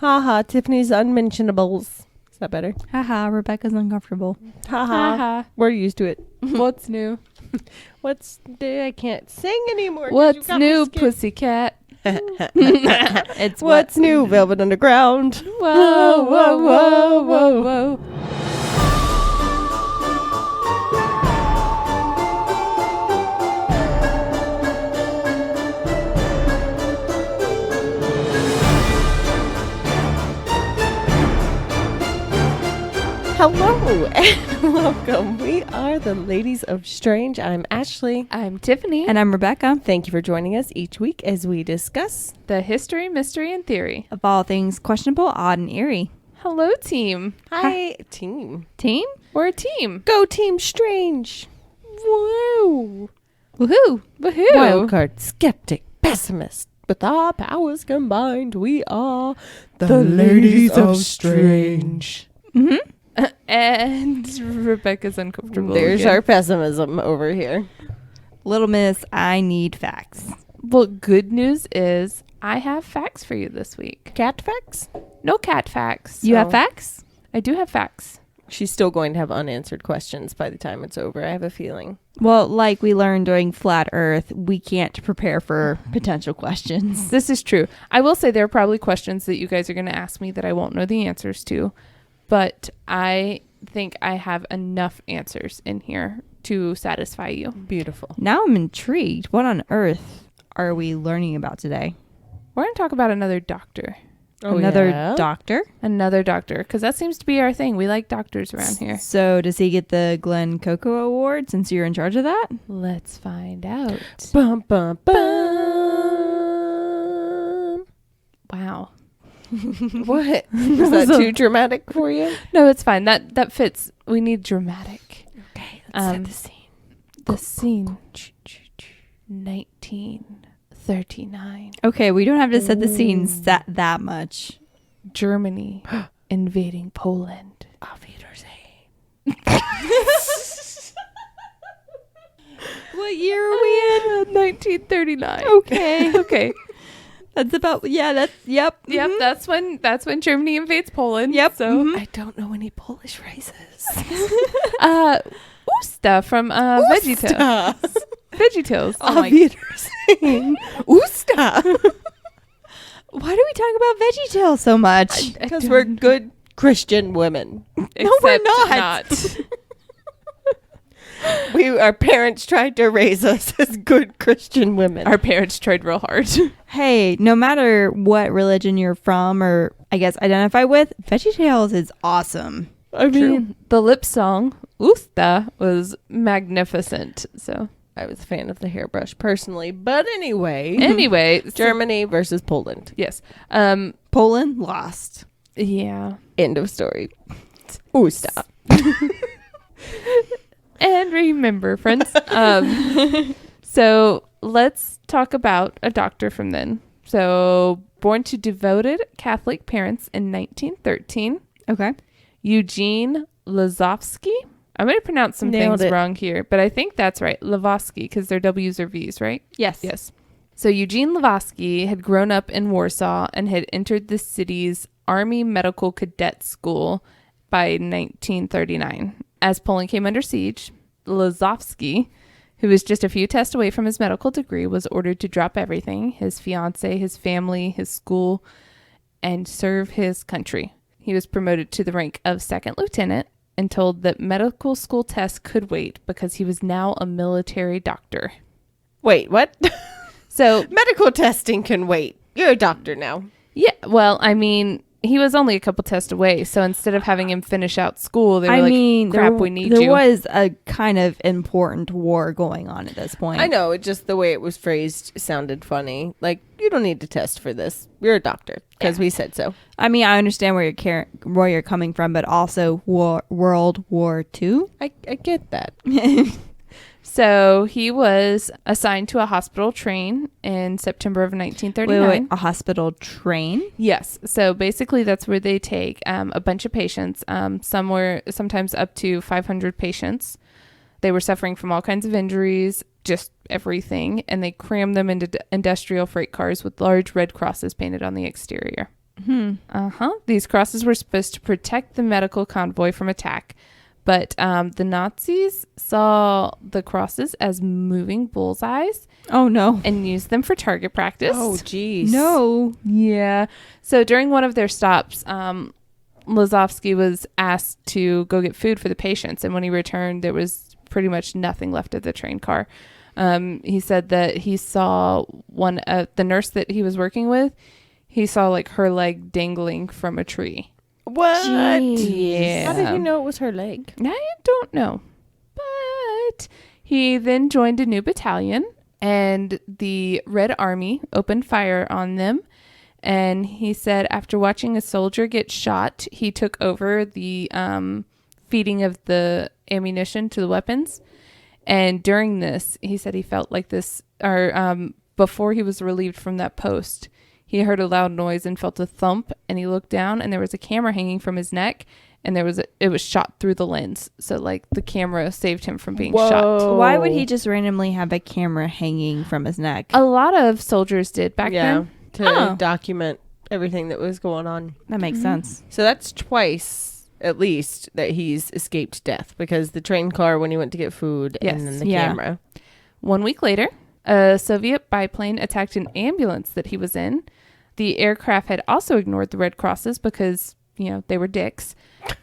Haha, Tiffany's unmentionables. Is that better? Haha, Rebecca's uncomfortable. Haha. We're used to it. What's new? I can't sing anymore. 'cause What's you got me new, scared. pussycat? It's What's new, Velvet Underground? Whoa, whoa, whoa, whoa, whoa. Hello and welcome. We are the Ladies of Strange. I'm Ashley. I'm Tiffany. And I'm Rebecca. Thank you for joining us each week as we discuss The history, mystery, and theory. Of all things questionable, odd, and eerie. Hello, team. Hi team. Team? We're a team. Go Team Strange. Woo. Woohoo! Woohoo. Wildcard, skeptic, pessimist. With our powers combined, we are the Ladies of Strange. Mm-hmm. And Rebecca's uncomfortable. There's again. our pessimism over here. Little Miss, I need facts. Well, good news is I have facts for you this week. Cat facts? No cat facts. You have Oh. facts? I do have facts. She's still going to have unanswered questions by the time it's over, I have a feeling. Well, like we learned during Flat Earth, we can't prepare for potential questions. This is true. I will say there are probably questions that you guys are going to ask me that I won't know the answers to. But I think I have enough answers in here to satisfy you. Beautiful. Now I'm intrigued. What on earth are we learning about today? We're going to talk about another doctor. Another doctor? Another doctor, because that seems to be our thing. We like doctors around here. So does he get the Glen Coco Award since you're in charge of that? Let's find out. Bum, bum, bum. Wow. What? Was that too dramatic for you? No, it's fine. That fits. We need dramatic. Okay, let's set the scene. The scene. 1939. Okay, we don't have to set the scenes that much. Germany invading Poland. Auf Wiedersehen. What year are we in? 1939. Okay. Okay. That's about, yep. Yep, Mhm. that's when Germany invades Poland. Yep. So Mhm. I don't know any Polish races. Usta from VeggieTales. VeggieTales. Oh my- Auf Wiedersehen. Usta. Why do we talk about VeggieTales so much? Because we're good Christian women. No, we're Except not. Our parents tried to raise us as good Christian women. Our parents tried real hard. Hey, no matter what religion you're from or I guess identify with, VeggieTales is awesome. I mean, the lip song Usta was magnificent. So I was a fan of the hairbrush personally, but anyway. anyway, Germany versus Poland. yes. Poland lost. Yeah. End of story. Usta. And remember, friends. So let's talk about a doctor from then. So born to devoted Catholic parents in 1913, Okay. Eugene Lazowski. I'm going to pronounce some Nailed things it. wrong here, but I think that's right. Lazowski, because they're W's or V's, right? Yes. Yes. So Eugene Lazowski had grown up in Warsaw and had entered the city's Army Medical Cadet School by 1939. As Poland came under siege, Lazowski, who was just a few tests away from his medical degree, was ordered to drop everything, his fiancée, his family, his school, and serve his country. He was promoted to the rank of second lieutenant and told that medical school tests could wait because he was now a military doctor. Wait, what? So, Medical testing can wait. You're a doctor now. yeah, well, I mean, he was only a couple tests away, so instead of having him finish out school, they were crap, we need there you. was a kind of important war going on at this point. I know, it just the way it was phrased sounded funny. Like, you don't need to test for this. You're a doctor because we said so. I mean, I understand where you're coming from, but also World War II. I get that. So he was assigned to a hospital train in September of 1939. Wait, a hospital train? Yes. So basically that's where they take a bunch of patients, sometimes up to 500 patients. They were suffering from all kinds of injuries, just everything. And they crammed them into industrial freight cars with large red crosses painted on the exterior. These crosses were supposed to protect the medical convoy from attack, but the Nazis saw the crosses as moving bullseyes. Oh, no. And used them for target practice. Oh, geez. No. Yeah. So during one of their stops, Lazowski was asked to go get food for the patients, and when he returned, there was pretty much nothing left of the train car. He said that he saw the nurse that he was working with. He saw like her leg dangling from a tree. What? Jeez. Yeah. How did he know it was her leg? I don't know. But he then joined a new battalion, and the Red Army opened fire on them. And he said after watching a soldier get shot, he took over the feeding of the ammunition to the weapons. And during this, he said he felt like this, before he was relieved from that post, he heard a loud noise and felt a thump, and he looked down, and there was a camera hanging from his neck, and it was shot through the lens. So like the camera saved him from being shot. Why would he just randomly have a camera hanging from his neck? A lot of soldiers did back then. To document everything that was going on. That makes sense. So that's twice, at least, that he's escaped death, because the train car when he went to get food, and then the camera. 1 week later, a Soviet biplane attacked an ambulance that he was in. The aircraft had also ignored the Red Crosses because, they were dicks.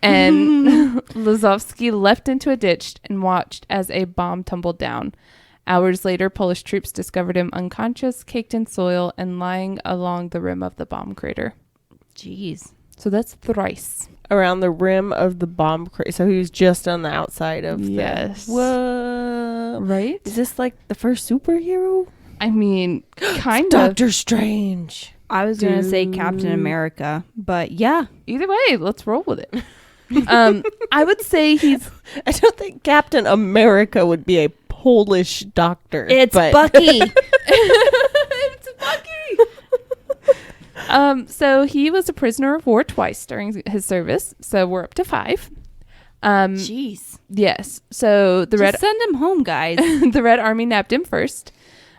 And Lazowski leapt into a ditch and watched as a bomb tumbled down. Hours later, Polish troops discovered him unconscious, caked in soil, and lying along the rim of the bomb crater. Jeez. So that's thrice. Around the rim of the bomb crater. So he was just on the outside of Yes. Whoa. Right? Is this like the first superhero? I mean, kind of. Doctor Strange. I was going to say Captain America, but yeah. Either way, let's roll with it. I would say I don't think Captain America would be a Polish doctor. It's Bucky. It's Bucky. So he was a prisoner of war twice during his service. So we're up to 5. Jeez. Yes. So send him home, guys. the Red Army nabbed him first.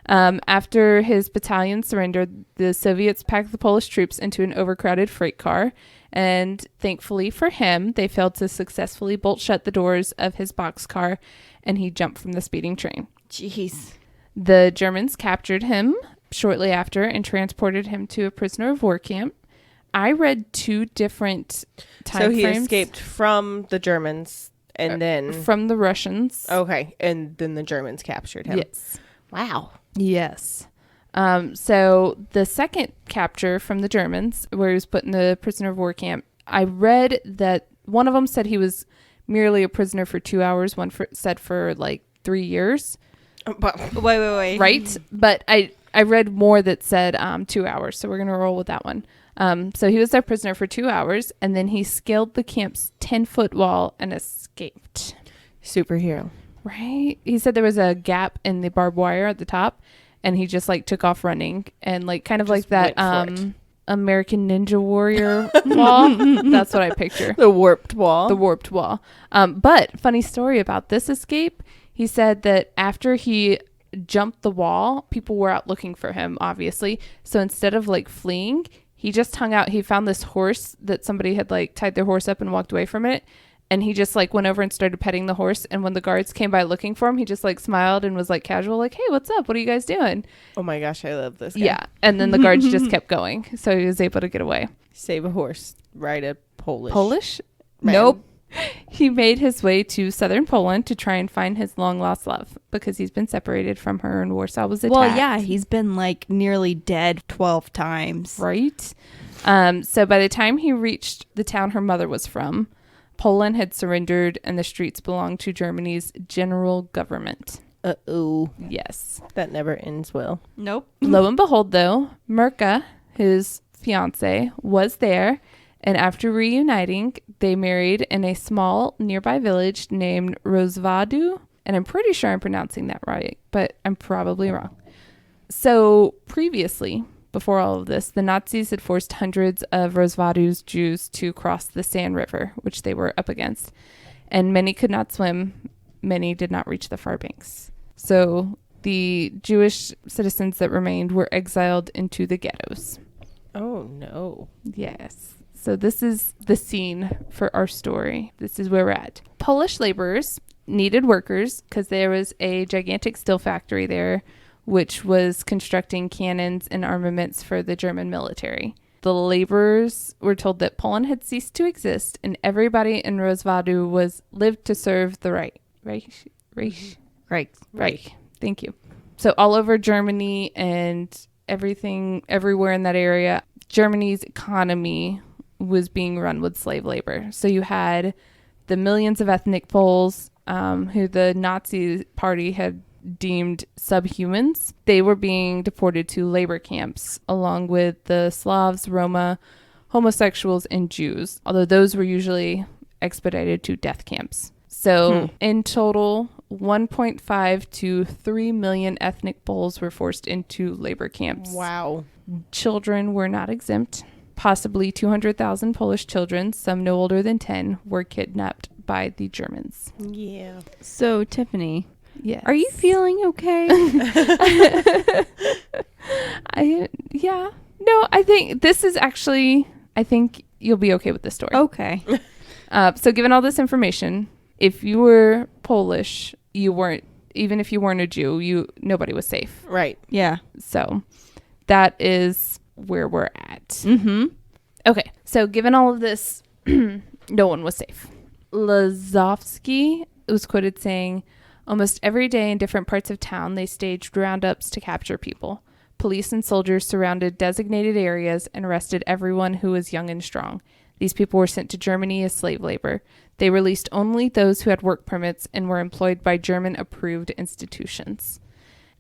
After his battalion surrendered, the Soviets packed the Polish troops into an overcrowded freight car. And thankfully for him, they failed to successfully bolt shut the doors of his boxcar, and he jumped from the speeding train. Jeez. The Germans captured him shortly after and transported him to a prisoner of war camp. I read 2 different time frames. So he escaped from the Germans and then... From the Russians. Okay. And then the Germans captured him. Yes. Wow. Yes. So the second capture from the Germans, where he was put in the prisoner of war camp, I read that one of them said he was merely a prisoner for 2 hours. One said for like 3 years. Wait. Right? But I read more that said 2 hours. So we're going to roll with that one. So he was their prisoner for 2 hours, and then he scaled the camp's 10-foot wall and escaped. Superhero. Right? He said there was a gap in the barbed wire at the top, and he just like took off running, and like kind of just like that American Ninja Warrior wall. That's what I picture. The warped wall. The warped wall. But funny story about this escape. He said that after he jumped the wall, people were out looking for him, obviously. So instead of like fleeing, he just hung out. He found this horse that somebody had like tied their horse up and walked away from it. And he just like went over and started petting the horse. And when the guards came by looking for him, he just like smiled and was like casual, like, "Hey, what's up? What are you guys doing?" Oh my gosh, I love this guy. Yeah. And then the guards just kept going. So he was able to get away. Save a horse, ride a Polish. Polish? Man. Nope. He made his way to southern Poland to try and find his long lost love, because he's been separated from her and Warsaw was attacked. Well, yeah, he's been like nearly dead 12 times. Right. So by the time he reached the town her mother was from, Poland had surrendered and the streets belonged to Germany's general government. Uh-oh. Yes. That never ends well. Nope. Lo and behold, though, Murka, his fiance, was there. And after reuniting, they married in a small nearby village named Rozwadów. And I'm pretty sure I'm pronouncing that right, but I'm probably wrong. So previously, before all of this, the Nazis had forced hundreds of Rozwadów Jews to cross the San River, which they were up against. And many could not swim. Many did not reach the far banks. So the Jewish citizens that remained were exiled into the ghettos. Oh, no. Yes. So this is the scene for our story. This is where we're at. Polish laborers needed workers because there was a gigantic steel factory there, which was constructing cannons and armaments for the German military. The laborers were told that Poland had ceased to exist and Everybody in Rozwadów lived to serve the Reich. Thank you. So all over Germany and everywhere in that area, Germany's economy was being run with slave labor. So you had the millions of ethnic Poles who the Nazi party had deemed subhumans. They were being deported to labor camps along with the Slavs, Roma, homosexuals, and Jews, although those were usually expedited to death camps. So in total, 1.5 to 3 million ethnic Poles were forced into labor camps. Wow. Children were not exempt. Possibly 200,000 Polish children, some no older than 10, were kidnapped by the Germans. Yeah. So, Tiffany, Yes. are you feeling okay? No, I think this is actually, I think you'll be okay with this story. Okay. So given all this information, if you were Polish, you weren't, even if you weren't a Jew, nobody was safe. Right. Yeah. So that is where we're at. Mm-hmm. Okay. So given all of this, no one was safe. Lazowski was quoted saying, almost every day in different parts of town, they staged roundups to capture people. Police and soldiers surrounded designated areas and arrested everyone who was young and strong. These people were sent to Germany as slave labor. They released only those who had work permits and were employed by German-approved institutions.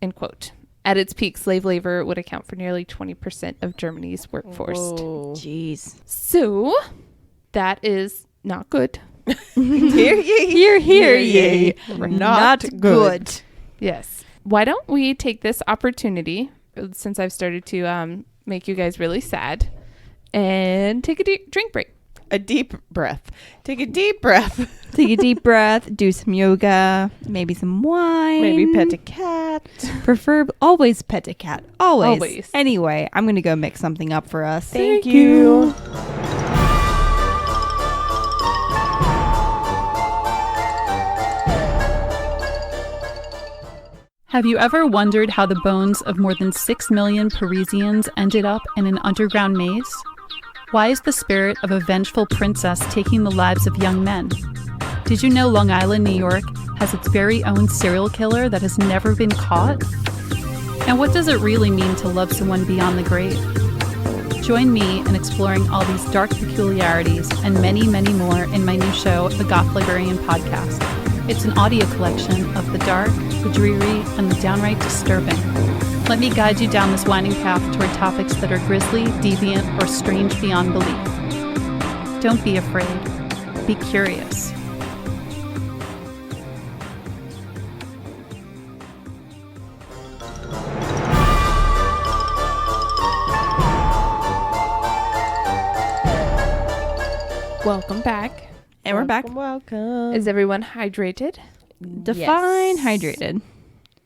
End quote. At its peak, slave labor would account for nearly 20% of Germany's workforce. Whoa. Jeez. So, that is not good. Hear ye. Hear ye. Not good. Yes. Why don't we take this opportunity, since I've started to make you guys really sad, and take a deep drink break. A deep breath. Take a deep breath. Take a deep breath. Do some yoga. Maybe some wine. Maybe pet a cat. Always pet a cat. Always. Always. Anyway, I'm going to go mix something up for us. Thank you. Have you ever wondered how the bones of more than 6 million Parisians ended up in an underground maze? Why is the spirit of a vengeful princess taking the lives of young men? Did you know Long Island, New York has its very own serial killer that has never been caught? And what does it really mean to love someone beyond the grave? Join me in exploring all these dark peculiarities and many, many more in my new show, The Goth Librarian Podcast. It's an audio collection of the dark, the dreary, and the downright disturbing. Let me guide you down this winding path toward topics that are grisly, deviant, or strange beyond belief. Don't be afraid. Be curious. Welcome back. And we're back. Welcome. Is everyone hydrated? Define hydrated.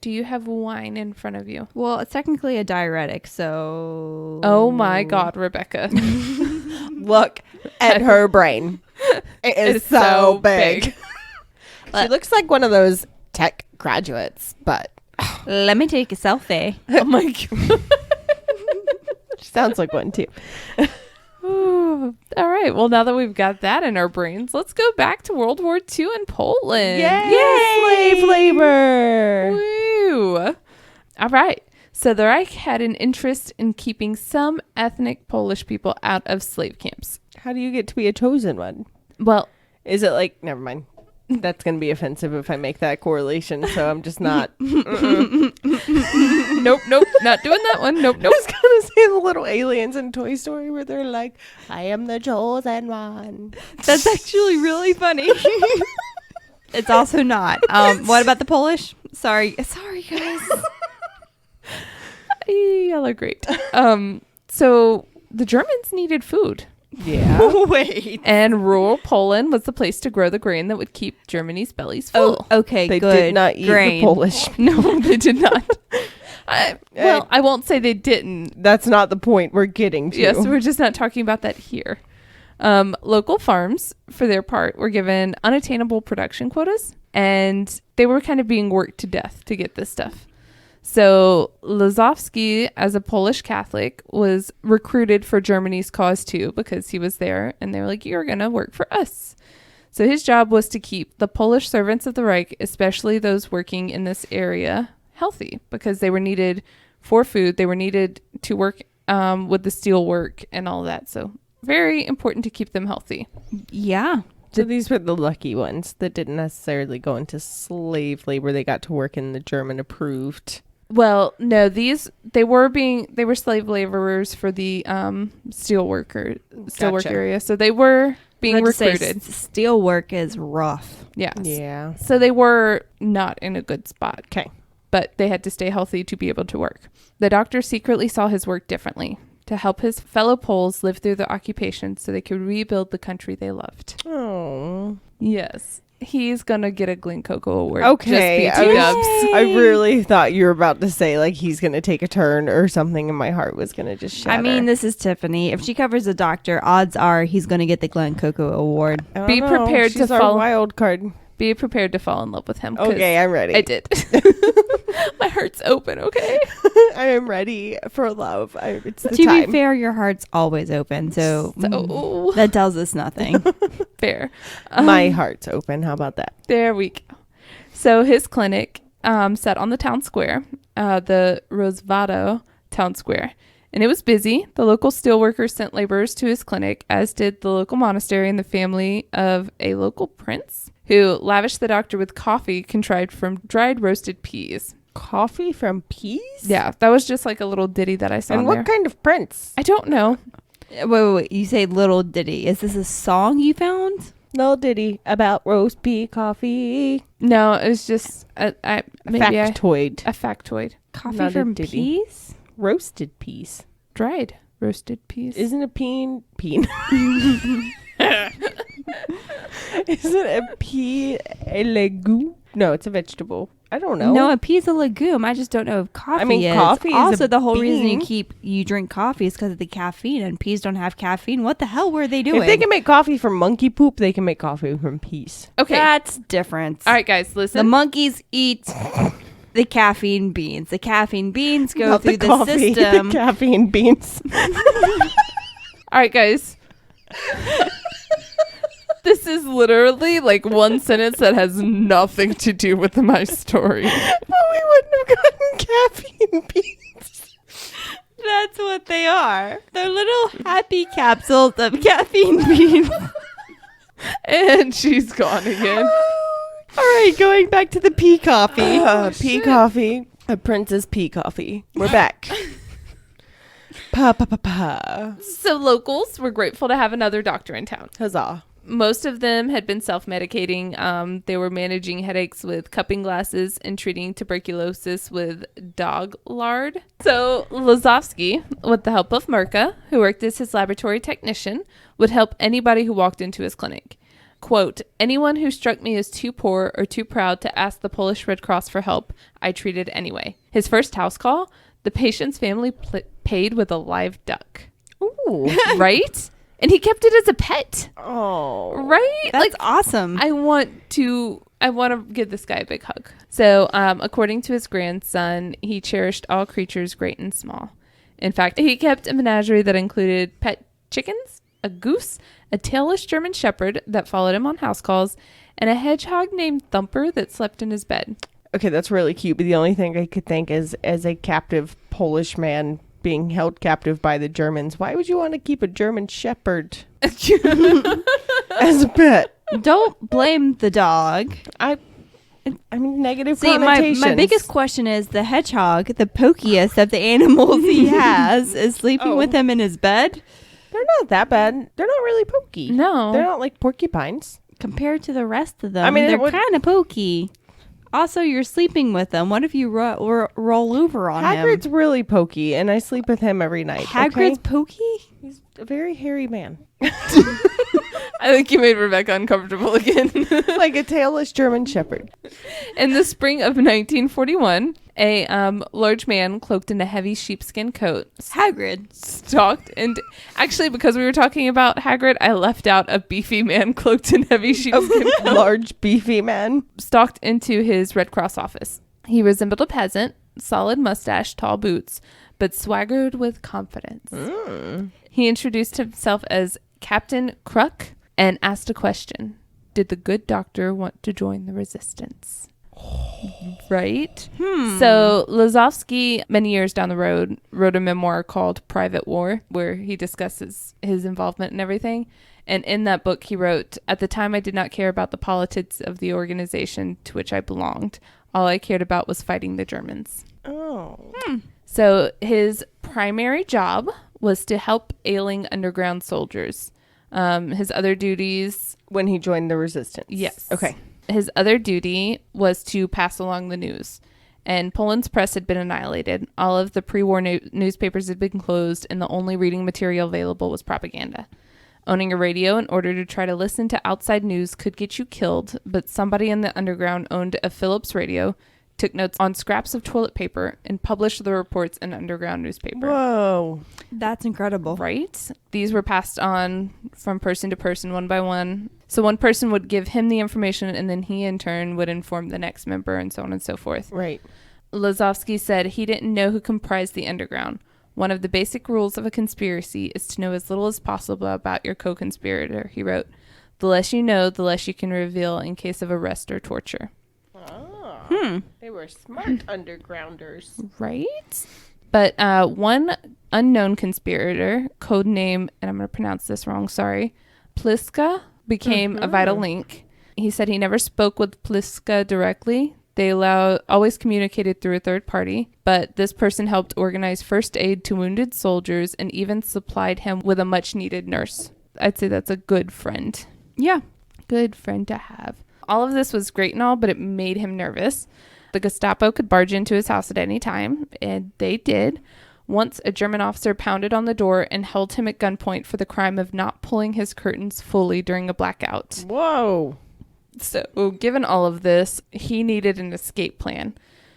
Do you have wine in front of you? Well, it's technically a diuretic, so... Oh my God, Rebecca. Look at her brain. It is It's so big. She Look. looks like one of those tech graduates, but Let me take a selfie. Oh my God. she sounds like one too. Ooh. All right. Well, now that we've got that in our brains, let's go back to World War II in Poland. Yay! Slave labor. Woo! All right. So the Reich had an interest in keeping some ethnic Polish people out of slave camps. How do you get to be a chosen one? Well, Is it like, never mind. That's going to be offensive if I make that correlation, so I'm just not. nope, not doing that one. Nope. I was going to say the little aliens in Toy Story where they're like, I am the chosen one. That's actually really funny. It's also not. What about the Polish? Sorry, guys. Y'all are great. So the Germans needed food. Yeah. Wait. And rural Poland was the place to grow the grain that would keep Germany's bellies full. Oh, okay, They good. did not eat Grain. the Polish. No, they did not. I won't say they didn't. That's not the point we're getting to. Yes, we're just not talking about that here. Local farms, for their part, were given unattainable production quotas, and they were kind of being worked to death to get this stuff. So Lazowski, as a Polish Catholic, was recruited for Germany's cause too, because he was there, and they were like, you're going to work for us. So his job was to keep the Polish servants of the Reich, especially those working in this area, healthy, because they were needed for food. They were needed to work with the steel work and all that. So very important to keep them healthy. Yeah. So these were the lucky ones that didn't necessarily go into slave labor. They got to work in the German approved. Well, no, they were slave laborers for the steelwork Gotcha. area. So they were being recruited. Steel work is rough. Yes. Yeah. So they were not in a good spot. Okay. But they had to stay healthy to be able to work. The doctor secretly saw his work differently, to help his fellow Poles live through the occupation so they could rebuild the country they loved. Oh. Yes. He's going to get a Glen Coco award. Okay. Just BT dubs. I really thought you were about to say like he's going to take a turn or something, and my heart was going to just shatter. I mean, this is Tiffany. If she covers a doctor, odds are he's going to get the Glen Coco award. I don't Be know. prepared She's to our fall. wild card. Be prepared to fall in love with him. 'cause Okay, I'm ready. I did. My heart's open, okay? I am ready for love. It's the To time. be fair, your heart's always open, so that tells us nothing. Fair. My heart's open. How about that? There we go. So his clinic sat on the town square, the Rozwadów town square. And it was busy. The local steelworkers sent laborers to his clinic, as did the local monastery and the family of a local prince, who lavished the doctor with coffee contrived from dried roasted peas. Coffee from peas? Yeah, that was just like a little ditty that I saw And in what there. kind of prince? I don't know. Wait. You say little ditty. Is this a song you found? Little ditty about roast pea coffee. No, it was just a Factoid. factoid. Coffee Not a from ditty. peas? Roasted peas. Dried roasted peas. Isn't a peen? Isn't a pea a legume? No, it's a vegetable. I don't know. No, a pea's a legume. I just don't know if coffee I mean, is. coffee is Also, a the whole reason bean. you drink coffee is because of the caffeine, and peas don't have caffeine. What the hell were they doing? If they can make coffee from monkey poop, they can make coffee from peas. Okay. That's different. All right, guys, listen. The monkeys eat the caffeine beans. The caffeine beans go Not through the coffee, system. The caffeine beans. All right, guys. This is literally like one sentence that has nothing to do with my story. Well, we wouldn't have gotten caffeine beans. That's what they are. They're little happy capsules of caffeine beans. And she's gone again. All right, going back to the pea coffee. Pea coffee. A Princess Pea Coffee. We're back. Pa. So locals were grateful to have another doctor in town. Huzzah. Most of them had been self-medicating. They were managing headaches with cupping glasses and treating tuberculosis with dog lard. So Lazowski, with the help of Murka, who worked as his laboratory technician, would help anybody who walked into his clinic. Quote, anyone who struck me as too poor or too proud to ask the Polish Red Cross for help, I treated anyway. His first house call, the patient's family paid with a live duck. Ooh. Right? And he kept it as a pet. Oh. Right? That's awesome. I want to give this guy a big hug. So, according to his grandson, he cherished all creatures great and small. In fact, he kept a menagerie that included pet chickens, a goose, a tailless German shepherd that followed him on house calls, and a hedgehog named Thumper that slept in his bed. Okay, that's really cute, but the only thing I could think is, as a captive Polish man being held captive by the Germans, why would you want to keep a German shepherd as a pet? Don't blame the dog. I mean, negative See, connotations. my biggest question is the hedgehog, the pokiest of the animals he has, is sleeping with him in his bed. They're not that bad. They're not really pokey. No. They're not like porcupines. Compared to the rest of them, I mean, they're kind of pokey. Also, you're sleeping with them. What if you roll over on Hagrid's him? really pokey, and I sleep with him every night. Hagrid's okay? pokey? He's a very hairy man. I think you made Rebecca uncomfortable again. Like a tailless German shepherd. In the spring of 1941, A large man cloaked in a heavy sheepskin coat Hagrid. stalked and actually, because we were talking about Hagrid, I left out a beefy man cloaked in heavy sheepskin coat Large, beefy man. stalked into his Red Cross office. He resembled a peasant, solid mustache, tall boots, but swaggered with confidence. He introduced himself as Captain Kruk and asked a question. Did the good doctor want to join the resistance? Right? So Lazowski, many years down the road, wrote a memoir called Private War, where he discusses his involvement and everything. And in that book, he wrote, "At the time, I did not care about the politics of the organization to which I belonged. All I cared about was fighting the Germans." Oh. So his primary job was to help ailing underground soldiers. His other duties... When he joined the resistance. Yes. Okay. His other duty was to pass along the news. And Poland's press had been annihilated. All of the pre-war newspapers had been closed, and the only reading material available was propaganda. Owning a radio in order to try to listen to outside news could get you killed, but somebody in the underground owned a Philips radio, took notes on scraps of toilet paper, and published the reports in underground newspaper. Whoa. That's incredible. Right? These were passed on from person to person, one by one. So one person would give him the information, and then he in turn would inform the next member, and so on and so forth. Right. Lazowski said he didn't know who comprised the underground. One of the basic rules of a conspiracy is to know as little as possible about your co-conspirator, he wrote. The less you know, the less you can reveal in case of arrest or torture. They were smart undergrounders. Right? But one unknown conspirator, codename, and I'm going to pronounce this wrong, sorry, Pliska, became a vital link. He said he never spoke with Pliska directly. They always communicated through a third party, but this person helped organize first aid to wounded soldiers and even supplied him with a much-needed nurse. I'd say that's a good friend. Yeah. Good friend to have. All of this was great and all, but it made him nervous. The Gestapo could barge into his house at any time, and they did. Once, a German officer pounded on the door and held him at gunpoint for the crime of not pulling his curtains fully during a blackout. Whoa. So, given all of this, he needed an escape plan.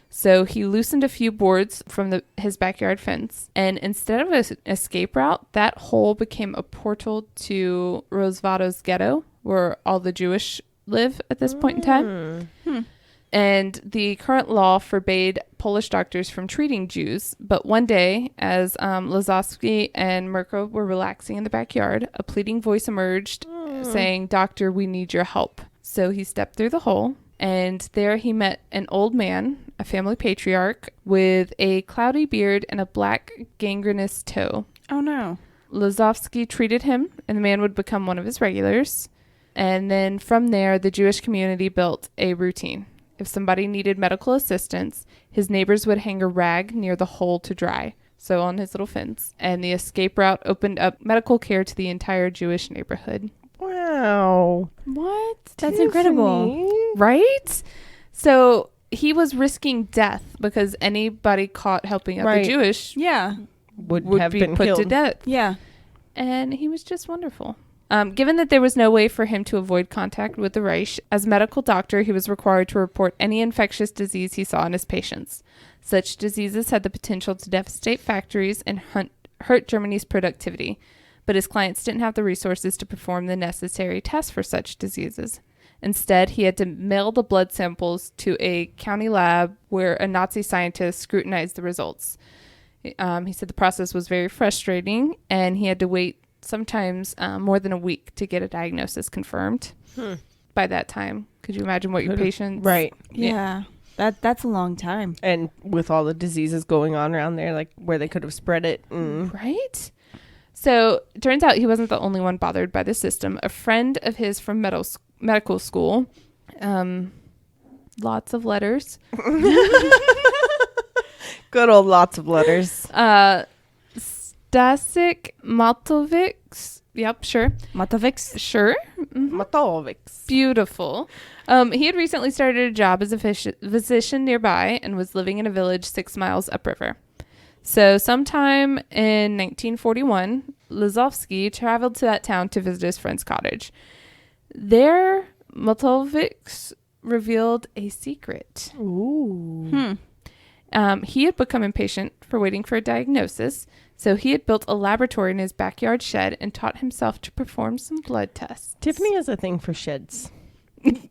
So he loosened a few boards from his backyard fence, and instead of an escape route, that hole became a portal to Rozwadów Ghetto, where all the Jewish live at this point in time. And the current law forbade Polish doctors from treating Jews. But one day, as Lazowski and Murka were relaxing in the backyard, a pleading voice emerged saying, "Doctor, we need your help." So he stepped through the hole, and there he met an old man, a family patriarch, with a cloudy beard and a black gangrenous toe. Oh, no. Lazowski treated him, and the man would become one of his regulars. And then from there, the Jewish community built a routine. If somebody needed medical assistance, his neighbors would hang a rag near the hole to dry, so on his little fence. And the escape route opened up medical care to the entire Jewish neighborhood. Wow. What? That's Tiffany. incredible. Right? So he was risking death because anybody caught helping out Right. the Jewish Yeah. Would have be been put killed. to death. Yeah. And he was just wonderful. Given that there was no way for him to avoid contact with the Reich, as medical doctor, he was required to report any infectious disease he saw in his patients. Such diseases had the potential to devastate factories and hurt Germany's productivity, but his clients didn't have the resources to perform the necessary tests for such diseases. Instead, he had to mail the blood samples to a county lab where a Nazi scientist scrutinized the results. He said the process was very frustrating, and he had to wait sometimes more than a week to get a diagnosis confirmed. By that time, could you imagine what your patients... Right. Yeah. That's a long time. And with all the diseases going on around there, like where they could have spread it. Right? So it turns out he wasn't the only one bothered by the system. A friend of his from medical school, lots of letters. Good old lots of letters. Stasiek Matulewicz. Yep, sure. Matulewicz? Sure. Matulewicz. Beautiful. He had recently started a job as a physician nearby and was living in a village 6 miles upriver. So sometime in 1941, Lazowski traveled to that town to visit his friend's cottage. There, Matulewicz revealed a secret. Ooh. He had become impatient for waiting for a diagnosis, so he had built a laboratory in his backyard shed and taught himself to perform some blood tests. Tiffany has a thing for sheds.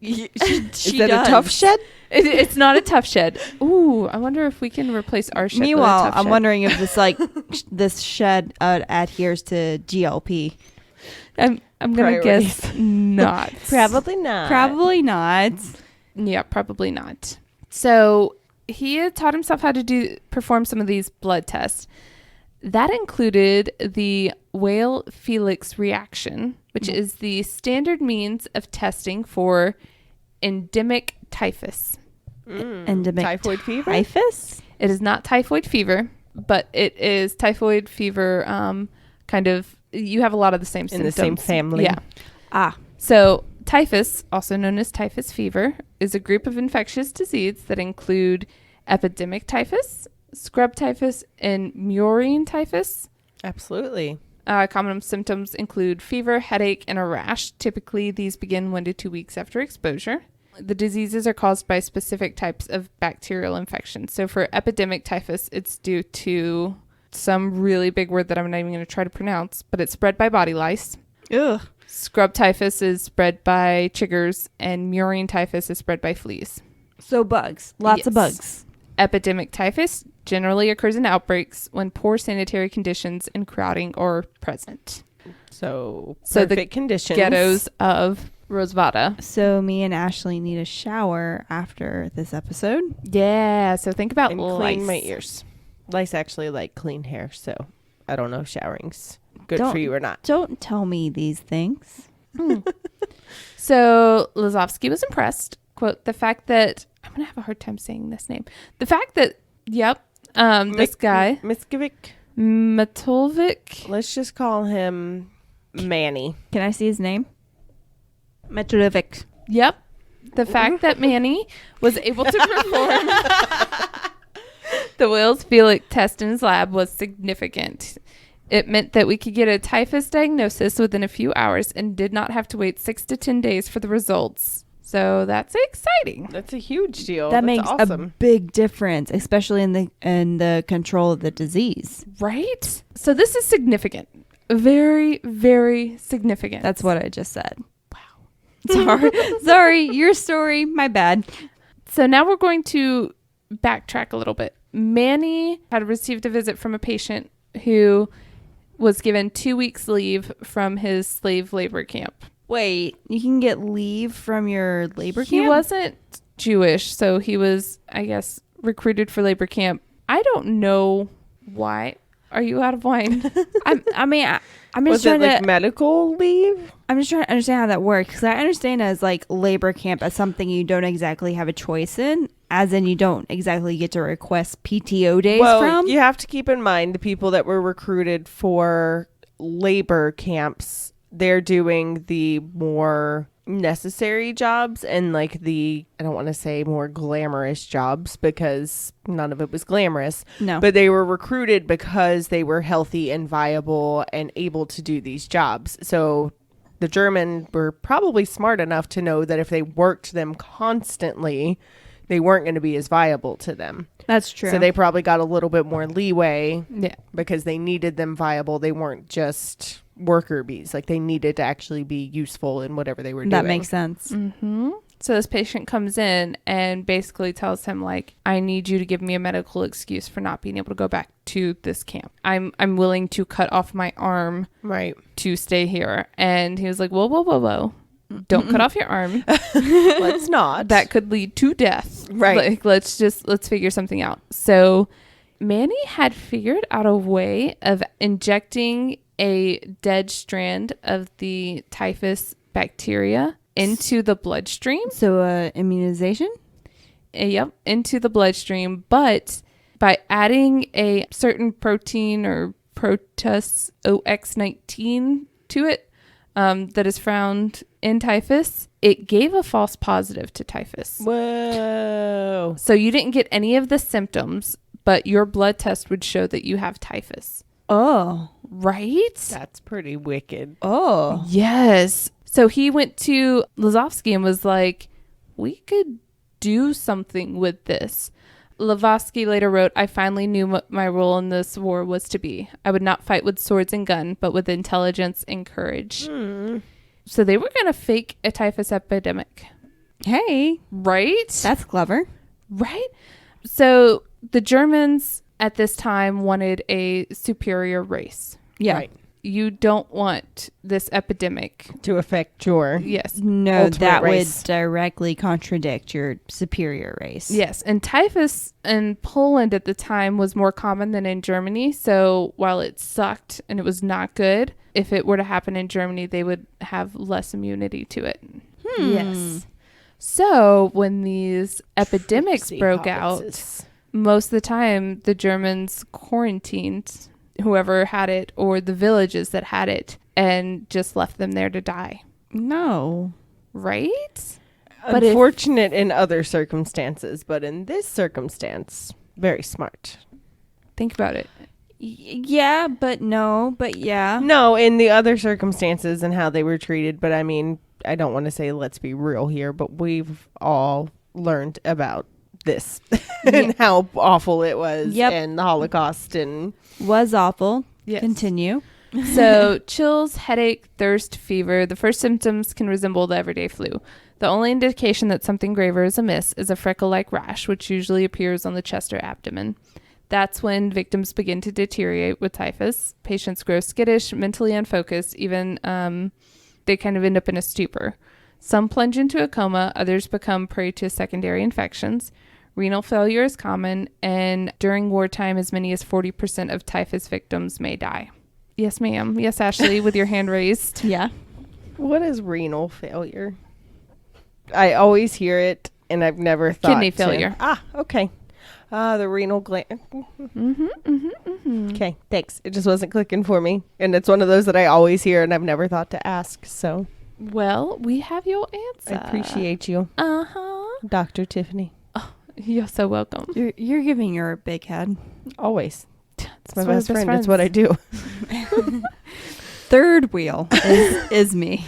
She Is that a tough shed? It's not a tough shed. Ooh, I wonder if we can replace our shed Meanwhile, with a tough I'm shed. wondering if this this shed adheres to GLP. I'm gonna guess not. Probably not. Probably not. Yeah, probably not. So he had taught himself how to perform some of these blood tests. That included the whale Felix reaction, which is the standard means of testing for endemic typhus. Endemic typhoid fever? Typhus? It is not typhoid fever, but it is typhoid fever. Kind of, you have a lot of the same symptoms. In the same family. Yeah. Ah. So typhus, also known as typhus fever, is a group of infectious diseases that include epidemic typhus, scrub typhus, and murine typhus. Absolutely. Common symptoms include fever, headache, and a rash. Typically, these begin 1 to 2 weeks after exposure. The diseases are caused by specific types of bacterial infections. So for epidemic typhus, it's due to some really big word that I'm not even going to try to pronounce, but it's spread by body lice. Ugh. Scrub typhus is spread by chiggers, and murine typhus is spread by fleas. So bugs. Lots of Yes. bugs. Epidemic typhus generally occurs in outbreaks when poor sanitary conditions and crowding are present. So the perfect conditions. Ghettos of Rozvada. So me and Ashley need a shower after this episode. Yeah, so think about And lice. clean my ears. Lice actually like clean hair, so I don't know if showering's good Don't- for you or not. Don't tell me these things. So Lazowski was impressed. Quote, the fact that, I'm going to have a hard time saying this name. The fact that, this guy, Miskovic. Matulewicz, Let's just call him Manny. Can I see his name? Matulewicz. yep. The fact that Manny was able to perform the Wills Felix test in his lab was significant. It meant that we could get a typhus diagnosis within a few hours and did not have to wait 6 to 10 days for the results. So that's exciting. That's a huge deal. That That's makes a awesome. big difference, especially in the control of the disease. Right? So this is significant. Very, very significant. That's what I just said. Wow. Sorry, your story. My bad. So now we're going to backtrack a little bit. Manny had received a visit from a patient who was given 2 weeks leave from his slave labor camp. Wait, you can get leave from your labor camp? He wasn't Jewish, so he was, I guess, recruited for labor camp. I don't know why. Are you out of wine? I'm just Was trying it like to. medical leave? I'm just trying to understand how that works, because I understand as like labor camp as something you don't exactly have a choice in, as in you don't exactly get to request PTO days from. You have to keep in mind the people that were recruited for labor camps, they're doing the more necessary jobs and like the, I don't want to say more glamorous jobs because none of it was glamorous. No. But they were recruited because they were healthy and viable and able to do these jobs. So the German were probably smart enough to know that if they worked them constantly, they weren't going to be as viable to them. That's true. So they probably got a little bit more leeway Yeah. because they needed them viable. They weren't just worker bees. Like they needed to actually be useful in whatever they were doing. that makes sense. Mm-hmm. So this patient comes in and basically tells him, like, I need you to give me a medical excuse for not being able to go back to this camp. I'm willing to cut off my arm Right. to stay here. And he was like, whoa, whoa, whoa, whoa. Don't cut off your arm. Let's not. That could lead to death. Right. Like, let's figure something out. So Manny had figured out a way of injecting a dead strand of the typhus bacteria into the bloodstream. So immunization? Yep, into the bloodstream, but by adding a certain protein or protus OX19 to it that is found in typhus, it gave a false positive to typhus. Whoa. So you didn't get any of the symptoms, but your blood test would show that you have typhus. Oh. Right? That's pretty wicked. Oh. Yes. So he went to Lazowski and was like, we could do something with this. Lazowski later wrote, I finally knew what my role in this war was to be. I would not fight with swords and gun, but with intelligence and courage. So they were going to fake a typhus epidemic. Hey, Right? that's clever. Right? So the Germans at this time wanted a superior race. Yeah. Right. You don't want this epidemic. To affect your... Yes. No, Ultimate that race. would directly contradict your superior race. Yes. And typhus in Poland at the time was more common than in Germany. So while it sucked and it was not good, if it were to happen in Germany, they would have less immunity to it. Yes. So when these epidemics broke out, most of the time the Germans quarantined whoever had it or the villages that had it and just left them there to die. No. Right? Unfortunate in other circumstances, but in this circumstance, very smart. Think about it. Yeah, but no, but yeah. No, in the other circumstances and how they were treated, but I mean, I don't want to say let's be real here, but we've all learned about this and how awful it was and the Holocaust and... Was awful. Yes. Continue. So chills, headache, thirst, fever. The first symptoms can resemble the everyday flu. The only indication that something graver is amiss is a freckle-like rash, which usually appears on the chest or abdomen. That's when victims begin to deteriorate with typhus. Patients grow skittish, mentally unfocused, even they kind of end up in a stupor. Some plunge into a coma, others become prey to secondary infections. Renal failure is common, and during wartime, as many as 40% of typhus victims may die. Yes, ma'am. Yes, Ashley, with your hand raised. Yeah. What is renal failure? I always hear it, and I've never thought... Kidney failure. Okay. The renal gland. Okay, thanks. It just wasn't clicking for me. And it's one of those that I always hear, and I've never thought to ask, so... Well, we have your answer. I appreciate you, Dr. Tiffany. You're so welcome. You're giving her a big head. Always. It's my one of best the best friend. That's what I do. Third wheel is me.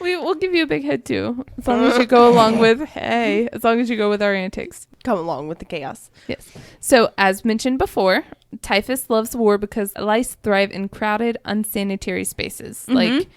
We'll give you a big head too, as long as you go along with as long as you go with our antics. Come along with the chaos. Yes. So as mentioned before, typhus loves war because lice thrive in crowded, unsanitary spaces like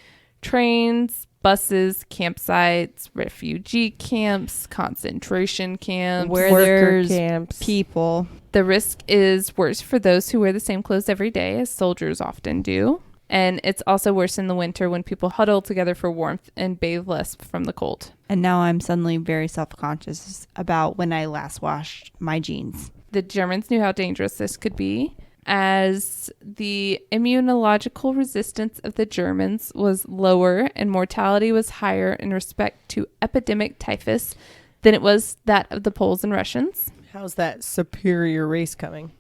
trains, buses, campsites, refugee camps, concentration camps, Where Worker there's camps. people. The risk is worse for those who wear the same clothes every day, as soldiers often do. And it's also worse in the winter when people huddle together for warmth and bathe less from the cold. And now I'm suddenly very self-conscious about when I last washed my jeans. The Germans knew how dangerous this could be, as the immunological resistance of the Germans was lower and mortality was higher in respect to epidemic typhus than it was that of the Poles and Russians. How's that superior race coming?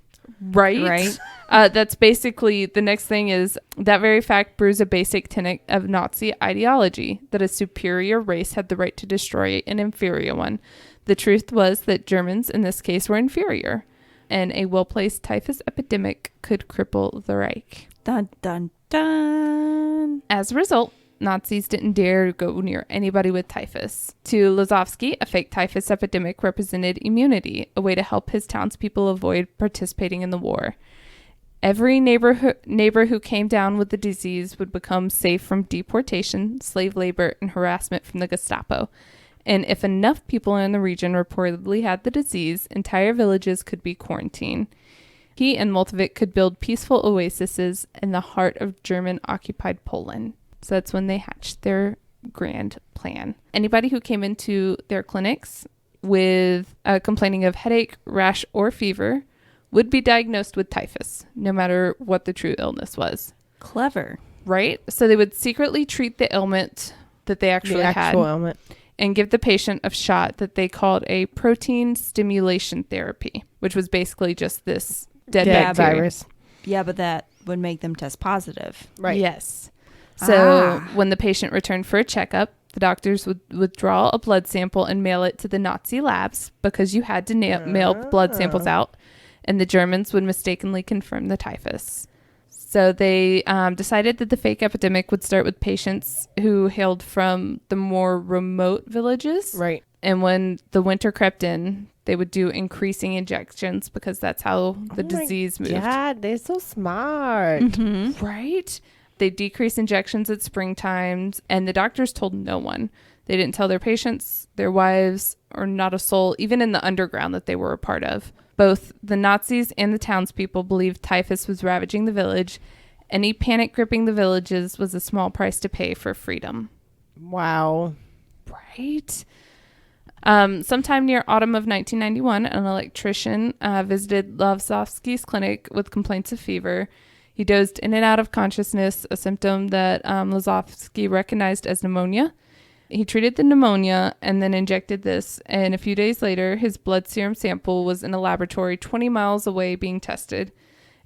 Right. That's basically the next thing is that very fact proves a basic tenet of Nazi ideology, that a superior race had the right to destroy an inferior one. The truth was that Germans in this case were inferior, and a well-placed typhus epidemic could cripple the Reich. Dun, dun, dun. As a result, Nazis didn't dare go near anybody with typhus. To Lazowski, a fake typhus epidemic represented immunity, a way to help his townspeople avoid participating in the war. Every neighbor who came down with the disease would become safe from deportation, slave labor, and harassment from the Gestapo. And if enough people in the region reportedly had the disease, entire villages could be quarantined. He and Multivik could build peaceful oases in the heart of German-occupied Poland. So that's when they hatched their grand plan. Anybody who came into their clinics with complaining of headache, rash, or fever would be diagnosed with typhus, no matter what the true illness was. Clever. Right? So they would secretly treat the ailment that they actually had ailment. and give the patient a shot that they called a protein stimulation therapy, which was basically just this dead bacteria. virus. Yeah, but that would make them test positive. Right. Yes. So when the patient returned for a checkup, the doctors would withdraw a blood sample and mail it to the Nazi labs because you had to mail blood samples out, and the Germans would mistakenly confirm the typhus. So they decided that the fake epidemic would start with patients who hailed from the more remote villages. Right. And when the winter crept in, they would do increasing injections because that's how the disease moved. Yeah, they're so smart. Mm-hmm. Right? They decreased injections at spring times, and the doctors told no one. They didn't tell their patients, their wives, or not a soul, even in the underground that they were a part of. Both the Nazis and the townspeople believed typhus was ravaging the village. Any panic gripping the villages was a small price to pay for freedom. Wow. Right? Sometime near autumn of 1991, an electrician visited Lazowski's clinic with complaints of fever. He dozed in and out of consciousness, a symptom that Lazowski recognized as pneumonia. He treated the pneumonia and then injected this, and a few days later, his blood serum sample was in a laboratory 20 miles away being tested.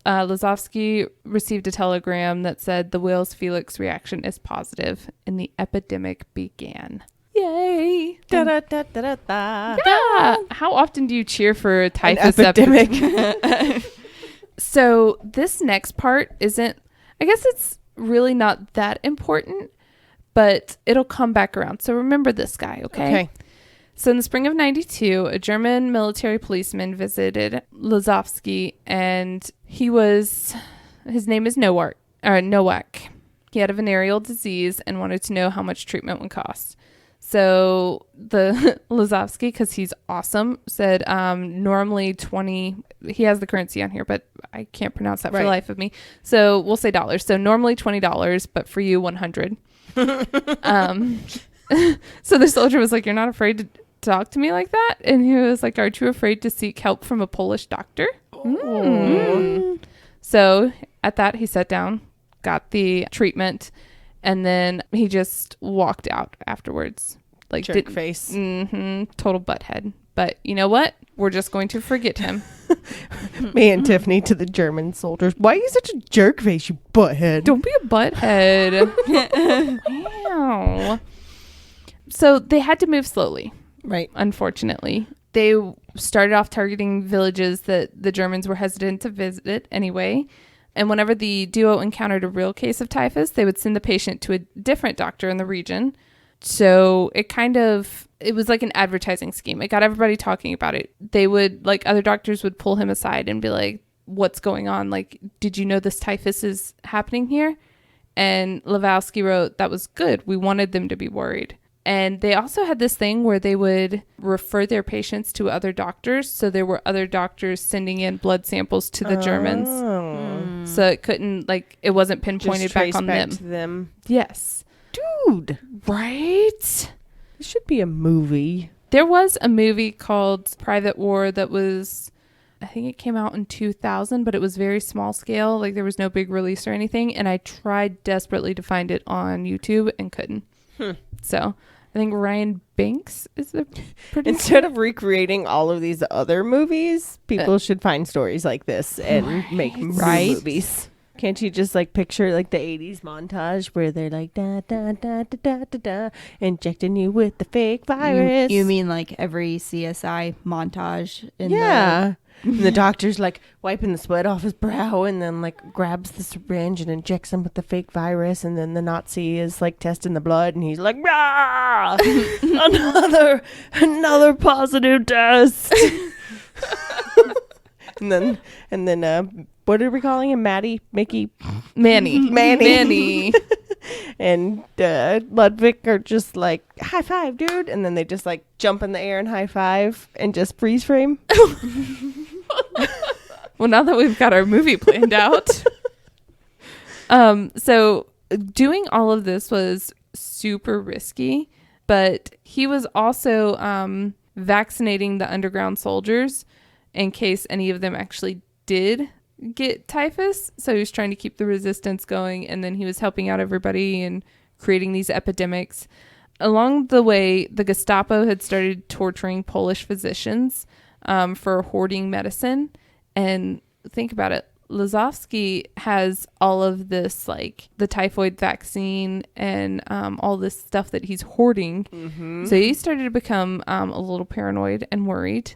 Lazowski received a telegram that said the Wales Felix reaction is positive, and the epidemic began. Yay! Da, da, da, da, da, da. Yeah. How often do you cheer for a An typhus epidemic. So this next part isn't, I guess it's really not that important, but it'll come back around. So remember this guy, okay? So in the spring of 92, a German military policeman visited Lazowski, and his name is Nowak. He had a venereal disease and wanted to know how much treatment would cost. So the Lazowski, because he's awesome, said normally 20, he has the currency on here, but I can't pronounce that for the life of me. So we'll say dollars. So normally $20, but for you, 100. So the soldier was like, "You're not afraid to talk to me like that?" And he was like, "Aren't you afraid to seek help from a Polish doctor?" So at that, he sat down, got the treatment, and then he just walked out afterwards. Like Jerk face. Total butthead. But you know what? We're just going to forget him. Me and Tiffany to the German soldiers. Why are you such a jerk face, you butthead? Don't be a butthead. Wow. So they had to move slowly. Right. Unfortunately. They started off targeting villages that the Germans were hesitant to visit anyway. And whenever the duo encountered a real case of typhus, they would send the patient to a different doctor in the region. So it was like an advertising scheme. It got everybody talking about it. They would, like, other doctors would pull him aside and be like, "What's going on? Like, did you know this typhus is happening here?" And Lazowski wrote, "That was good. We wanted them to be worried." And they also had this thing where they would refer their patients to other doctors. So there were other doctors sending in blood samples to the Germans. So it couldn't, like, it wasn't pinpointed Just back on them. to them. Yes. Dude. Right? This should be a movie. There was a movie called Private War that was, I think it came out in 2000, but it was very small scale. Like, there was no big release or anything. And I tried desperately to find it on YouTube and couldn't. So I think Ryan Banks is the producer. Instead of recreating all of these other movies, people should find stories like this and make movies. Can't you just like picture like the 80s montage where they're like da da da da da da da injecting you with the fake virus? You mean like every CSI montage? And the doctor's like wiping the sweat off his brow and then like grabs the syringe and injects him with the fake virus, and then the Nazi is like testing the blood and he's like, "Rah! another positive test." and then what are we calling him? Manny and Ludwig are just like, "High five, dude," and then they just like jump in the air and high five and just freeze frame. Well, now that we've got our movie planned out. So doing all of this was super risky, but he was also vaccinating the underground soldiers in case any of them actually did get typhus. So he was trying to keep the resistance going, and then he was helping out everybody and creating these epidemics. Along the way, the Gestapo had started torturing Polish physicians for hoarding medicine. And think about it, Lazowski has all of this, like the typhoid vaccine and all this stuff that he's hoarding. So he started to become a little paranoid and worried.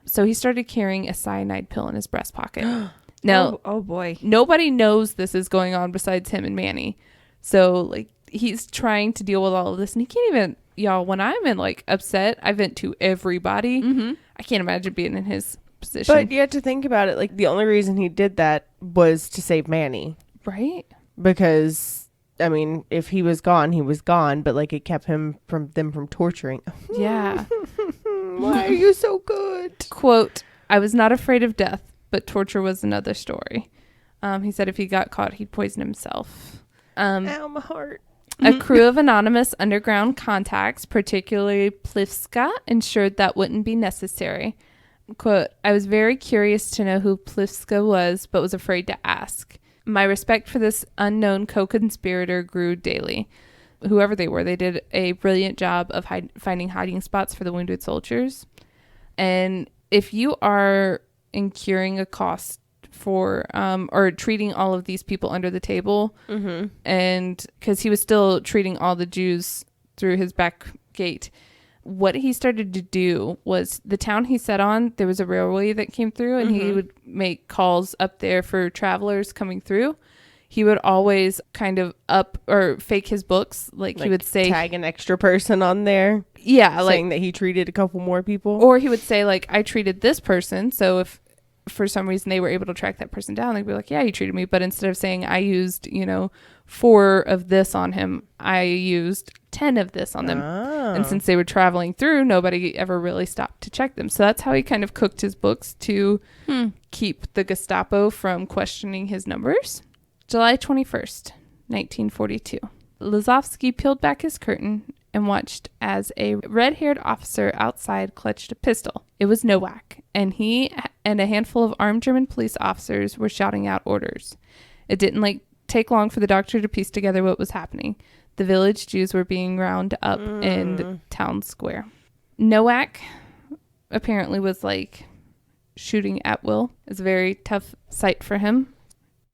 So he started carrying a cyanide pill in his breast pocket. Now, oh boy, nobody knows this is going on besides him and Manny. So like he's trying to deal with all of this, and he can't even, y'all, when I'm in like upset, I vent to everybody. I can't imagine being in his position. But you have to think about it. Like, the only reason he did that was to save Manny. Right? Because, I mean, if he was gone, he was gone. But, like, it kept them from torturing. Yeah. Why are you so good? Quote, I was not afraid of death, but torture was another story. He said if he got caught, he'd poison himself. Ow, my heart. A crew of anonymous underground contacts, particularly Plivska, ensured that wouldn't be necessary. Quote, I was very curious to know who Plivska was, but was afraid to ask. My respect for this unknown co-conspirator grew daily. Whoever they were, they did a brilliant job of finding hiding spots for the wounded soldiers. And if you are incurring a cost for or treating all of these people under the table, and because he was still treating all the Jews through his back gate, what he started to do was, the town he set on, there was a railway that came through, and he would make calls up there for travelers coming through. He would always kind of up or fake his books. Like he would say, tag an extra person on there. Yeah. Saying that he treated a couple more people. Or he would say, like, I treated this person. So if for some reason they were able to track that person down, they'd be like, yeah, you treated me. But instead of saying I used, 4 of this on him, I used 10 of this on them. Oh. And since they were traveling through, nobody ever really stopped to check them. So that's how he kind of cooked his books to keep the Gestapo from questioning his numbers. July 21st, 1942. Lazowski peeled back his curtain and watched as a red-haired officer outside clutched a pistol. It was Nowak, and he and a handful of armed German police officers were shouting out orders. It didn't take long for the doctor to piece together what was happening. The village Jews were being rounded up in the town square. Nowak apparently was shooting at will. It's a very tough sight for him.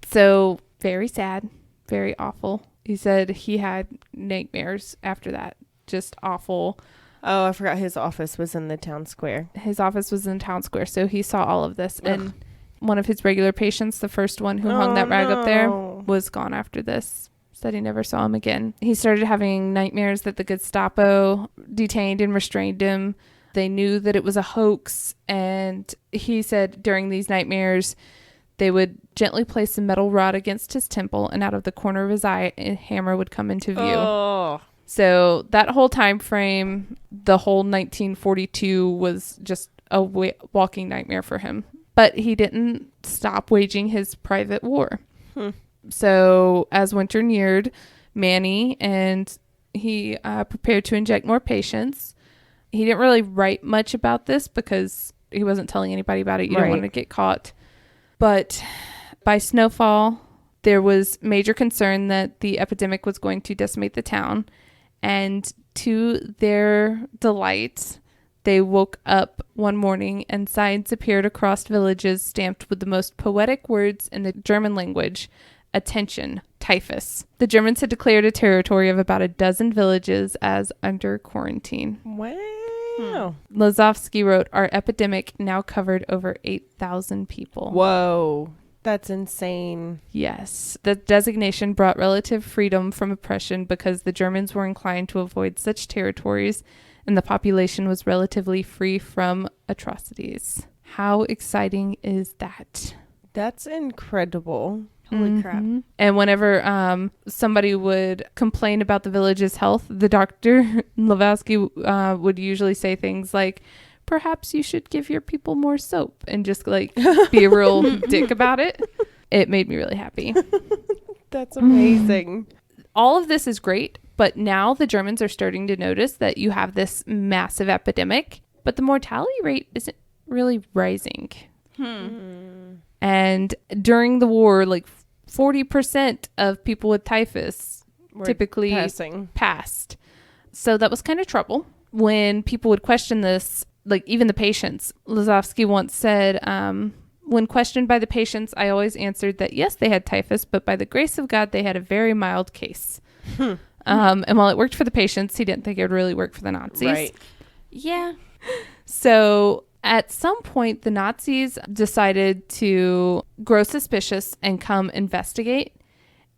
So very sad, very awful. He said he had nightmares after that. Just awful. Oh, I forgot his office was in the town square. His office was in town square, so he saw all of this. Ugh. And one of his regular patients, the first one who hung that rag up there, was gone after this. Said he never saw him again. He started having nightmares that the Gestapo detained and restrained him. They knew that it was a hoax, and he said during these nightmares, they would gently place a metal rod against his temple, and out of the corner of his eye, a hammer would come into view. Oh. So that whole time frame, the whole 1942 was just a walking nightmare for him. But he didn't stop waging his private war. So as winter neared, Manny and he prepared to inject more patients. He didn't really write much about this because he wasn't telling anybody about it. You don't want to get caught. But by snowfall, there was major concern that the epidemic was going to decimate the town. And to their delight, they woke up one morning and signs appeared across villages stamped with the most poetic words in the German language. Attention, typhus. The Germans had declared a territory of about a dozen villages as under quarantine. Wow. Lazowski wrote, our epidemic now covered over 8,000 people. Whoa. That's insane. Yes. The designation brought relative freedom from oppression because the Germans were inclined to avoid such territories and the population was relatively free from atrocities. How exciting is that? That's incredible. Holy crap. And whenever somebody would complain about the village's health, the doctor, Lazowski, would usually say things like, perhaps you should give your people more soap, and just be a real dick about it. It made me really happy. That's amazing. All of this is great, but now the Germans are starting to notice that you have this massive epidemic, but the mortality rate isn't really rising. And during the war, 40% of people with typhus typically passed. So that was kind of trouble. When people would question this, even the patients, Lazowski once said, when questioned by the patients, I always answered that yes, they had typhus, but by the grace of God, they had a very mild case. And while it worked for the patients, he didn't think it would really work for the Nazis. Right. Yeah. So at some point, the Nazis decided to grow suspicious and come investigate.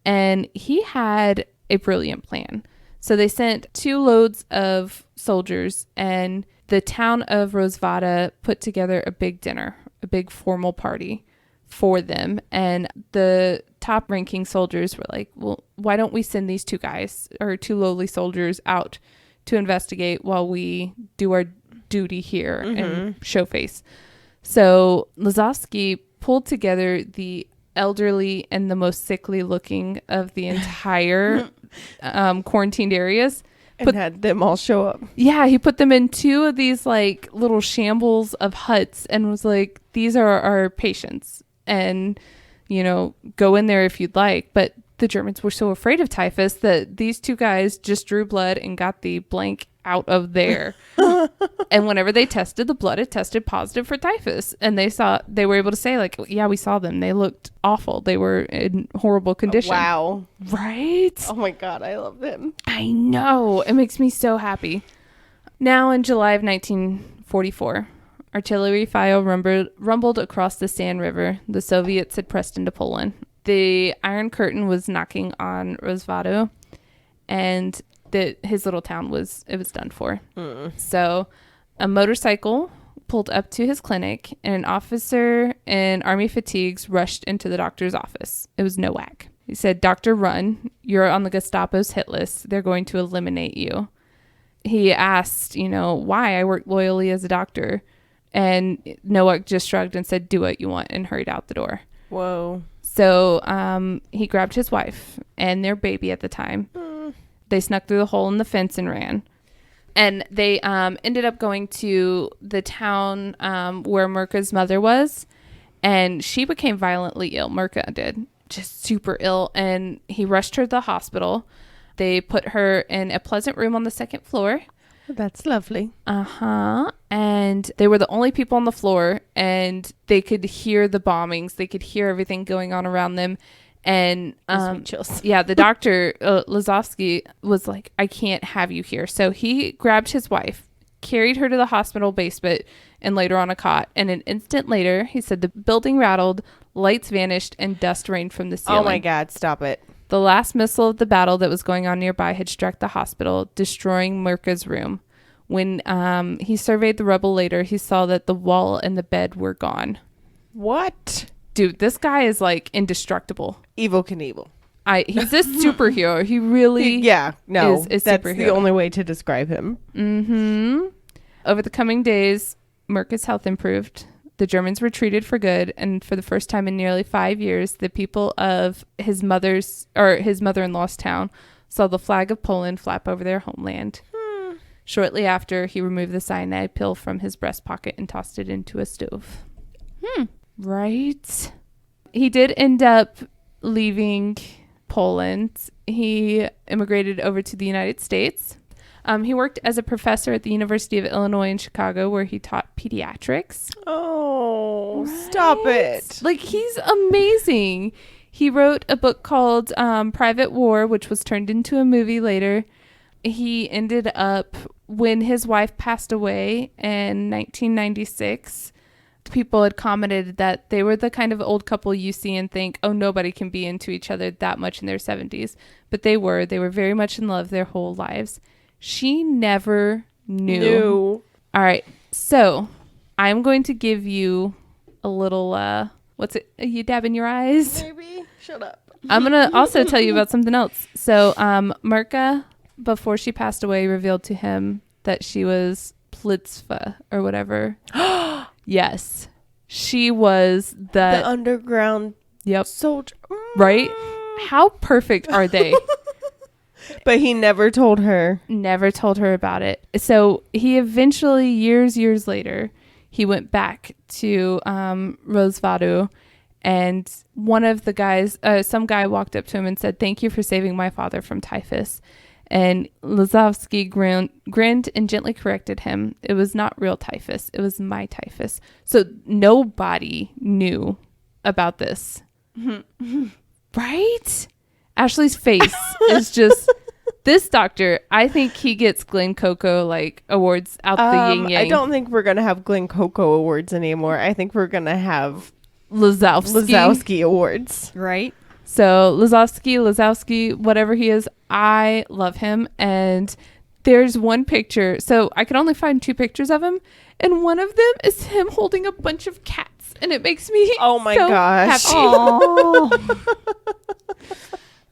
And he had a brilliant plan. So they sent 2 loads of soldiers, and the town of Rozvada put together a big dinner, a big formal party for them. And the top ranking soldiers were like, well, why don't we send these 2 guys or 2 lowly soldiers out to investigate while we do our duty here and show face. So Lazowski pulled together the elderly and the most sickly looking of the entire quarantined areas. And had them all show up. Yeah, he put them in 2 of these like little shambles of huts and was like, these are our patients. And, you know, go in there if you'd like. But the Germans were so afraid of typhus that these 2 guys just drew blood and got the blank out of there. And whenever they tested the blood, it tested positive for typhus. And they were able to say, like, yeah, we saw them. They looked awful. They were in horrible condition. Wow. Right? Oh my God, I love them. I know. It makes me so happy. Now in July of 1944, artillery fire rumbled across the San River. The Soviets had pressed into Poland. The Iron Curtain was knocking on Rozvadu, and his little town was done for. So a motorcycle pulled up to his clinic, and an officer in army fatigues rushed into the doctor's office. It was Nowak. He said, "Doctor, run. You're on the Gestapo's hit list. They're going to eliminate you." He asked, why I worked loyally as a doctor. And Nowak just shrugged and said, "Do what you want," and hurried out the door. Whoa. So he grabbed his wife and their baby at the time. They snuck through the hole in the fence and ran. And they ended up going to the town where Murka's mother was. And she became violently ill. Murka did. Just super ill. And he rushed her to the hospital. They put her in a pleasant room on the 2nd floor. That's lovely. And they were the only people on the floor, and they could hear the bombings. They could hear everything going on around them. And chills. Yeah, the doctor, Lazowski, was like, "I can't have you here." So he grabbed his wife, carried her to the hospital basement, and laid her on a cot. And an instant later, he said the building rattled, lights vanished, and dust rained from the ceiling. Oh my God, stop it. The last missile of the battle that was going on nearby had struck the hospital, destroying Murka's room. When he surveyed the rubble later, he saw that the wall and the bed were gone. What? Dude, this guy is like indestructible. Evel Knievel. He's a superhero. He really is a that's superhero. the only way to describe him. Over the coming days, Murka's health improved. The Germans retreated for good, and for the first time in nearly 5 years, the people of his mother-in-law's town saw the flag of Poland flap over their homeland. Shortly after, he removed the cyanide pill from his breast pocket and tossed it into a stove. Right? He did end up leaving Poland. He immigrated over to the United States. He worked as a professor at the University of Illinois in Chicago, where he taught pediatrics. Oh, stop it. Like, he's amazing. He wrote a book called Private War, which was turned into a movie later. He ended up, when his wife passed away in 1996, people had commented that they were the kind of old couple you see and think, oh, nobody can be into each other that much in their 70s. But they were very much in love their whole lives. She never knew. All right. So I'm going to give you a little, what's it? Are you dabbing your eyes? Maybe. Shut up. I'm going to also tell you about something else. So Murka, before she passed away, revealed to him that she was Plitzva or whatever. Yes. She was the underground soldier. Right? How perfect are they? But he never told her. Never told her about it. So he eventually, years later, he went back to Rozvadu, and one of the guys, some guy walked up to him and said, "Thank you for saving my father from typhus." And Lazowski grinned and gently corrected him. It was not real typhus. It was my typhus. So nobody knew about this. Right? Ashley's face is just... This doctor, I think he gets Glen Coco awards out the yin yang. I don't think we're going to have Glen Coco awards anymore. I think we're going to have Lazowski awards. Right? So Lazowski, whatever he is, I love him. And there's one picture. So I could only find 2 pictures of him. And one of them is him holding a bunch of cats. And it makes me Oh my so gosh. happy. Oh.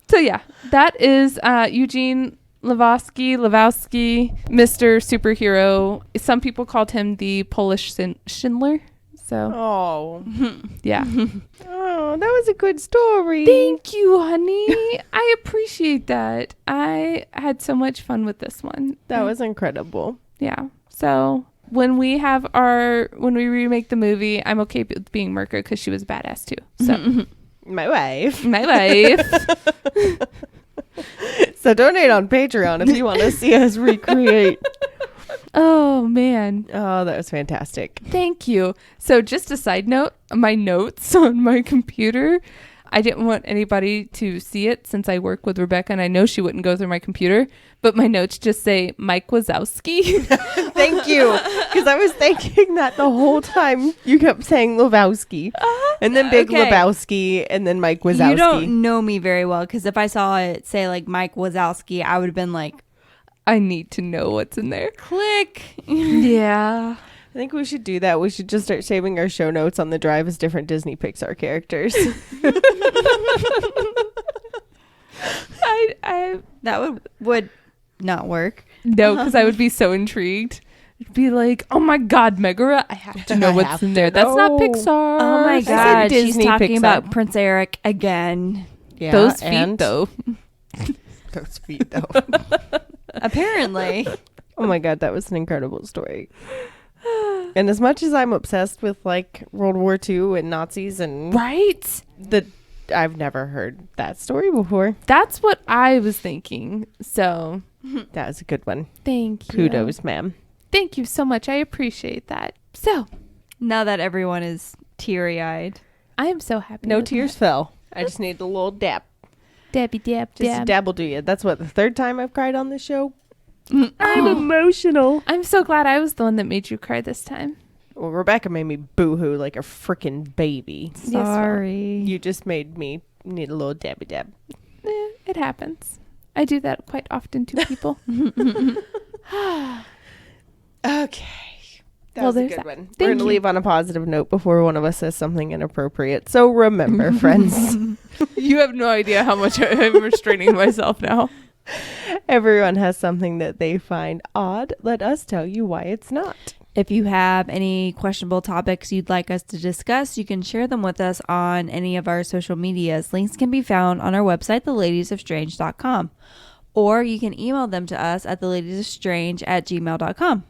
So yeah, that is Eugene Lazowski, Mr. Superhero. Some people called him the Polish Schindler. So Oh. yeah. Oh, that was a good story. Thank you, honey. I appreciate that. I had so much fun with this one. That was incredible. Yeah. So when we remake the movie, I'm okay with being Murka because she was badass too. So My wife. my wife. So donate on Patreon if you want to see us recreate. Oh man. Oh, that was fantastic. Thank you. So just a side note, my notes on my computer, I didn't want anybody to see it since I work with Rebecca and I know she wouldn't go through my computer, but my notes just say Mike Wazowski. Thank you. Because I was thinking that the whole time you kept saying Lovowski. And then Big Okay. Lebowski and then Mike Wazowski. You don't know me very well, because if I saw it say like Mike Wazowski, I would have been like, I need to know what's in there. click. Yeah. I think we should do that. We should just start saving our show notes on the drive as different Disney Pixar characters. That would not work. No, because I would be so intrigued. It'd be like, oh my God, Megara, I have to know I what's have in to there. That's not know. Pixar. Oh my said God, she's Disney talking Pixar. about Prince Eric again. Yeah, Those feet, and though. Those feet, though. Apparently. Oh my God, that was an incredible story. And as much as I'm obsessed with like World War II and Nazis and Right? I've never heard that story before. That's what I was thinking. So That was a good one. thank you. Kudos, ma'am. Thank you so much. I appreciate that. So Now that everyone is teary-eyed. I am so happy. No with tears fell. I just need a little dab. Debbie dab Just a dab. dab will do you. That's what, the 3rd time I've cried on this show? I'm emotional. I'm so glad I was the one that made you cry this time. Well, Rebecca made me boo-hoo like a freaking baby. Sorry. You just made me need a little dabby dab. It happens. I do that quite often to people. Okay. That Well, was a there's good that. one. Thank We're going to you. leave on a positive note before one of us says something inappropriate. So remember, friends, You have no idea how much I'm restraining myself now. everyone has something that they find odd. Let us tell you why it's not. If you have any questionable topics you'd like us to discuss, you can share them with us on any of our social medias. Links can be found on our website, theladiesofstrange.com. Or you can email them to us at theladiesofstrange@gmail.com.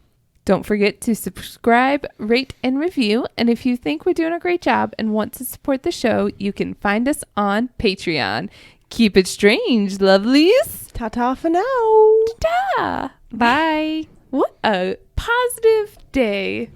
Don't forget to subscribe, rate, and review. And if you think we're doing a great job and want to support the show, you can find us on Patreon. Keep it strange, lovelies. Ta-ta for now. Ta-ta. Bye. What a positive day.